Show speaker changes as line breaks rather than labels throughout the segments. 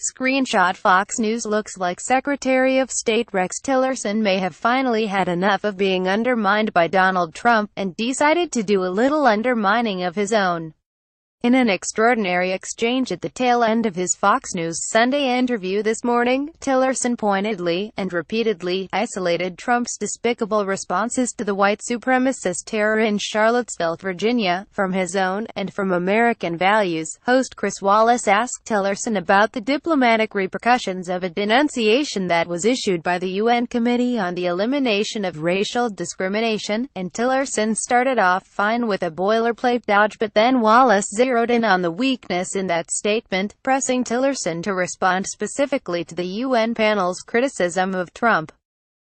ScreenshotFox News looks like Secretary of State Rex Tillerson may have finally had enough of being undermined by Donald Trump, and decided to do a little undermining of his own. In an extraordinary exchange at the tail end of his Fox News Sunday interview this morning, Tillerson pointedly, and repeatedly, isolated Trump's despicable responses to the white supremacist terror in Charlottesville, Virginia, from his own, and from American values. Host Chris Wallace asked Tillerson about the diplomatic repercussions of a denunciation that was issued by the UN Committee on the Elimination of Racial Discrimination, and Tillerson started off fine with a boilerplate dodge, but then Wallace zeroed in on the weakness in that statement, pressing Tillerson to respond specifically to the UN panel's criticism of Trump.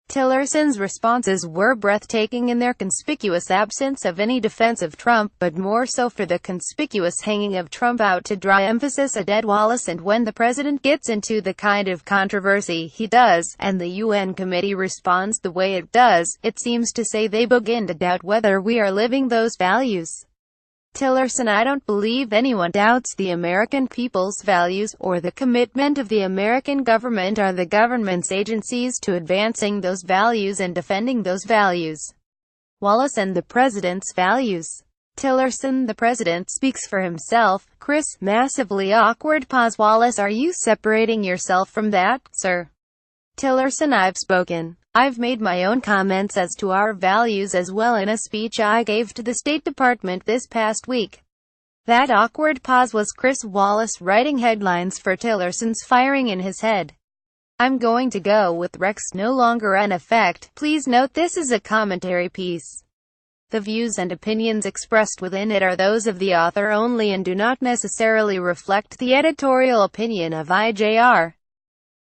Tillerson's responses were breathtaking in their conspicuous absence of any defense of Trump, but more so for the conspicuous hanging of Trump out to dry emphasis a dead Wallace. And when the president gets into the kind of controversy he does, and the UN committee responds the way it does, it seems to say they begin to doubt whether we are living those values. Tillerson: I don't believe anyone doubts the American people's values, or the commitment of the American government or the government's agencies to advancing those values and defending those values. Wallace: and the president's values. Tillerson: the president speaks for himself. Chris: massively awkward pause. Wallace: are you separating yourself from that, sir? Tillerson: I've spoken. I've made my own comments as to our values as well in a speech I gave to the State Department this past week. That awkward pause was Chris Wallace writing headlines for Tillerson's firing in his head. I'm going to go with Rex no longer in effect. Please note this is a commentary piece. The views and opinions expressed within it are those of the author only and do not necessarily reflect the editorial opinion of IJR.